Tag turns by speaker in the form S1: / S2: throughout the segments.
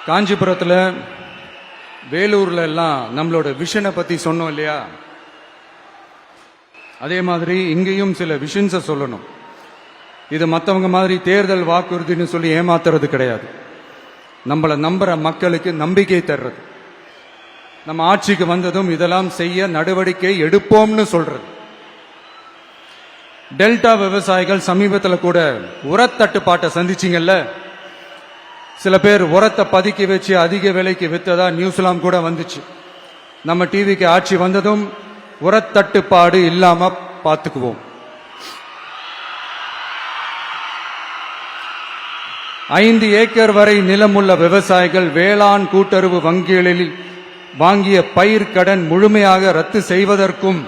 S1: காஞ்சிபுரத்தில் வேலூர்ல எல்லாம் நம்மளோட விஷனை பத்தி சொன்னோம் இல்லையா, அதே மாதிரி இங்கேயும் சில விஷன்ஸை சொல்லணும். இது மற்றவங்க மாதிரி தேர்தல் வாக்குறுதின்னு சொல்லி ஏமாத்துறது கிடையாது. நம்மளை நம்புற மக்களுக்கு நம்பிக்கை தர்றது. நம்ம ஆட்சிக்கு வந்ததும் இதெல்லாம் செய்ய நடவடிக்கை எடுப்போம்னு சொல்றது. டெல்டா விவசாயிகள் சமீபத்தில் கூட உரத்தட்டுப்பாட்டை சந்திச்சிங்கல்ல. சில பேர் உரத்தை பதுக்கி வச்சு அதிக விலைக்கு வித்ததா நியூஸ்லாம் கூட வந்துச்சு. நம்ம டிவிக்கு ஆட்சி வந்ததும் உரத்தட்டுப்பாடு இல்லாம பார்த்துக்குவோம். 5 ஏக்கர் வரை நிலமுள்ள விவசாயிகள் வேளாண் கூட்டுறவு வங்கிகளில் வாங்கிய பயிர் கடன் முழுமையாக ரத்து செய்வதற்கும்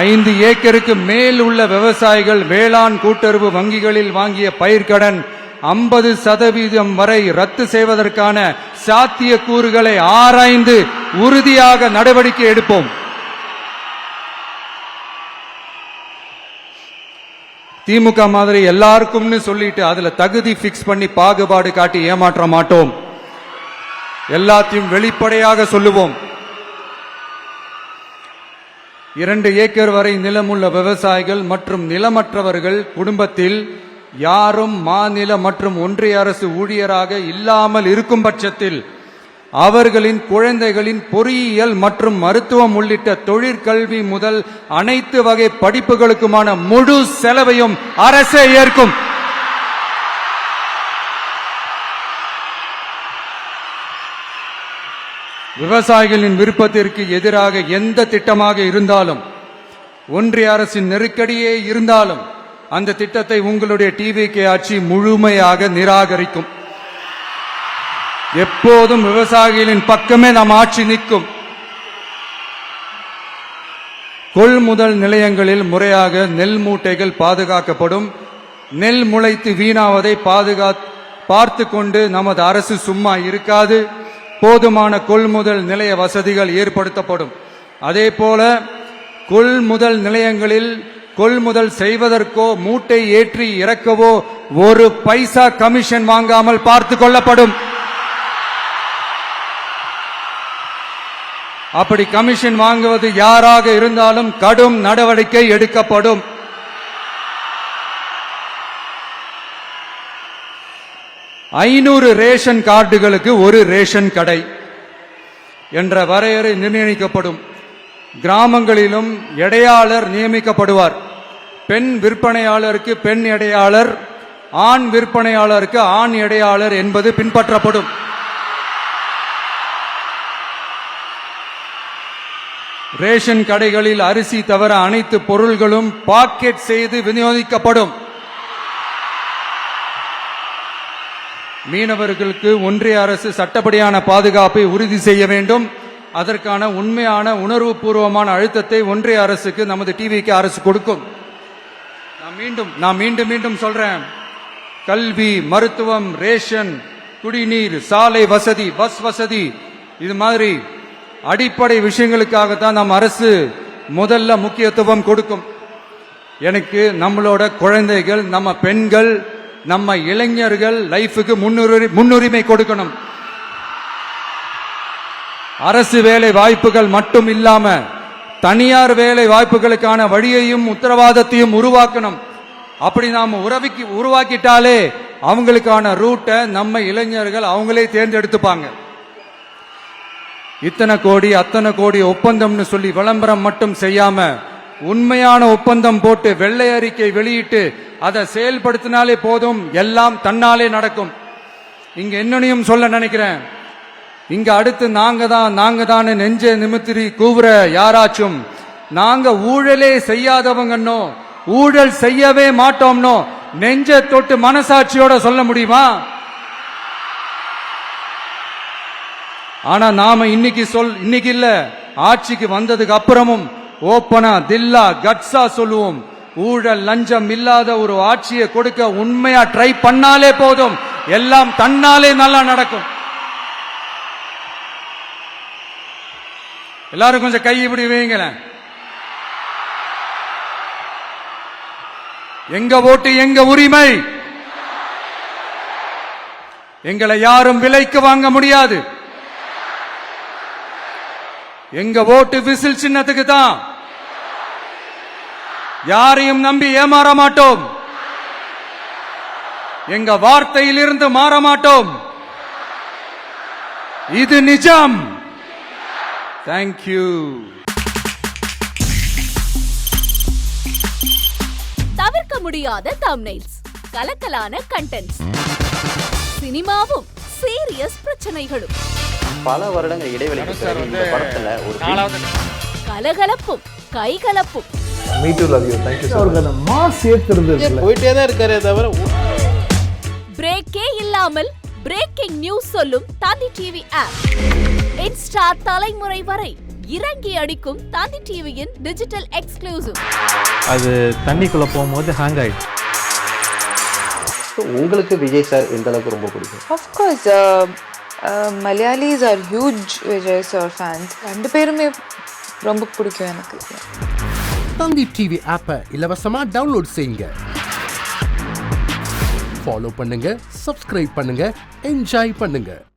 S1: 5 ஏக்கருக்கு மேல் உள்ள விவசாயிகள் வேளாண் கூட்டுறவு வங்கிகளில் வாங்கிய பயிர்க்கடன் 50% வரை ரத்து செய்வதற்கான சாத்திய கூறுகளை ஆராய்ந்து உறுதியாக நடவடிக்கை எடுப்போம். திமுக மாதிரி எல்லாருக்கும்னு சொல்லிட்டு அதுல தகுதி பிக்ஸ் பண்ணி பாகுபாடு காட்டி ஏமாற்ற மாட்டோம். எல்லாத்தையும் வெளிப்படையாக சொல்லுவோம். 2 ஏக்கர் வரை நிலமுள்ள விவசாயிகள் மற்றும் நிலமற்றவர்கள் குடும்பத்தில் யாரும் மாநில மற்றும் ஒன்றிய அரசு ஊழியராக இல்லாமல் இருக்கும் பட்சத்தில் அவர்களின் குழந்தைகளின் பொறியியல் மற்றும் மருத்துவம் உள்ளிட்ட தொழிற்கல்வி முதல் அனைத்து வகை படிப்புகளுக்குமான முழு செலவையும் அரசே ஏற்கும். விவசாயிகளின் விருப்பத்திற்கு எதிராக எந்த திட்டமாக இருந்தாலும், ஒன்றிய அரசின் நெருக்கடியே இருந்தாலும் அந்த திட்டத்தை உங்களுடைய டிவிகே ஆட்சி முழுமையாக நிராகரிக்கும். எப்போதும் விவசாயிகளின் பக்கமே நம் ஆட்சி நிற்கும். கொள்முதல் நிலையங்களில் முறையாக நெல் மூட்டைகள் பாதுகாக்கப்படும். நெல் முளைத்து வீணாவதை பார்த்து கொண்டு நமது அரசு சும்மா இருக்காது. போதுமான கொள்முதல் நிலைய வசதிகள் ஏற்படுத்தப்படும். அதே போல கொள்முதல் நிலையங்களில் கொள்முதல் செய்வதற்கோ மூட்டை ஏற்றி இறக்கவோ 1 பைசா கமிஷன் வாங்காமல் பார்த்து கொள்ளப்படும். அப்படி கமிஷன் வாங்குவது யாராக இருந்தாலும் கடும் நடவடிக்கை எடுக்கப்படும். ஐநூறு ரேஷன் கார்டுகளுக்கு 1 ரேஷன் கடை என்ற வரையறை நிர்ணயிக்கப்படும். கிராமங்களிலும் எடையாளர் நியமிக்கப்படுவார். பெண் விற்பனையாளருக்கு பெண் எடையாளர், ஆண் விற்பனையாளருக்கு ஆண் எடையாளர் என்பது பின்பற்றப்படும். ரேஷன் கடைகளில் அரிசி தவிர அனைத்து பொருள்களும் பாக்கெட் செய்து விநியோகிக்கப்படும். மீனவர்களுக்கு ஒன்றிய அரசு சட்டப்படியான பாதுகாப்பை உறுதி செய்ய வேண்டும். அதற்கான உண்மையான உணர்வுபூர்வமான அழுத்தத்தை ஒன்றிய அரசுக்கு நமது டிவிக்கு அரசு கொடுக்கும். நான் மீண்டும் சொல்றேன். கல்வி, மருத்துவம், ரேஷன், குடிநீர், சாலை வசதி, பஸ் வசதி, இது மாதிரி அடிப்படை விஷயங்களுக்காகத்தான் நம் அரசு முதல்ல முக்கியத்துவம் கொடுக்கும். எனக்கு நம்மளோட குழந்தைகள், நம்ம பெண்கள், நம்ம இளைஞர்கள் லைஃபுக்கு முன்னுரிமை கொடுக்கணும். அரசு வேலை வாய்ப்புகள் மட்டும் இல்லாம தனியார் வேலை வாய்ப்புகளுக்கான வழியையும் உத்தரவாதத்தையும் உருவாக்கணும். அப்படி நாம உருவாக்கிட்டாலே அவங்களுக்கான ரூட்டை நம்ம இளைஞர்கள் அவங்களே தேர்ந்தெடுத்துப்பாங்க. இத்தனை கோடி அத்தனை கோடி ஒப்பந்தம்னு சொல்லி விளம்பரம் மட்டும் செய்யாம உண்மையான ஒப்பந்தம் போட்டு வெள்ளை அறிக்கை வெளியிட்டு அதை செயல்படுத்தினாலே போதும், எல்லாம் தன்னாலே நடக்கும். இங்க என்னனையும் சொல்ல நினைக்கிறேன். இங்க அடுத்து நாங்க தான் நெஞ்ச நிமித்திரி கூவுற யாராச்சும் நாங்க ஊழலே செய்யாதவங்கன்னோ ஊழல் செய்யவே மாட்டோம்னோ நெஞ்ச தொட்டு மனசாட்சியோட சொல்ல முடியுமா? ஆனா நாம இன்னைக்கு இல்ல, ஆட்சிக்கு வந்ததுக்கு அப்புறமும் ஓப்பனா தில்லா கட்ஸா சொல்லுவோம். ஊழல் லஞ்சம் இல்லாத ஒரு ஆட்சியை கொடுக்க உண்மையா ட்ரை பண்ணாலே போதும், எல்லாம் தன்னாலே நல்லா நடக்கும். எல்லாரும் கொஞ்சம் கை இப்படி வைங்களேன். எங்க ஓட்டு எங்க உரிமை. எங்களை யாரும் விலைக்கு வாங்க முடியாது. எங்க ஓட்டு விசில் சின்னத்துக்கு தான். யாரையும் நம்பி ஏமாற மாட்டோம். எங்க வார்த்தையிலிருந்து மாற மாட்டோம். இது நிஜம். தேங்க்யூ.
S2: தவிர்க்க முடியாத தம்ப்நெயில்ஸ், கலக்கலான கண்டென்ட்ஸ், சினிமாவும் சீரியஸ் பிரச்சனைகளும்,
S3: பல வருடங்கள் இடைவெளிக்கு பிறகு இந்த படத்துல ஒரு
S2: கலகலப்பும் கைகலப்பும்,
S3: போயிட்டே தான் இருக்காரே தவிர
S2: பிரேக்கே இல்லாமல் பிரேக்கிங் நியூஸ் சொல்லும் தந்தி டிவி ஆப். இன்ஸ்டா தலைமுறை வரை இறங்கி அடிக்கும் தந்தி டிவியின் டிஜிட்டல் எக்ஸ்க்ளூசிவ்.
S4: அது தண்ணிக்குள்ள போகும்போது ஹேங் ஆயிடுச்சு.
S3: உங்களுக்கு விஜய் சார் எந்த அளவுக்கு ரொம்ப பிடிக்கும்?
S5: Of course, Malayalis are huge Vijay sir fans. ரெண்டு பேருமே ரொம்ப பிடிக்கும் எனக்கு.
S6: தந்தி டிவி ஆப்பை இலவசமா டவுன்லோட் செய்யுங்க. ஃபாலோ பண்ணுங்க, சப்ஸ்கிரைப் பண்ணுங்க, என்ஜாய் பண்ணுங்க.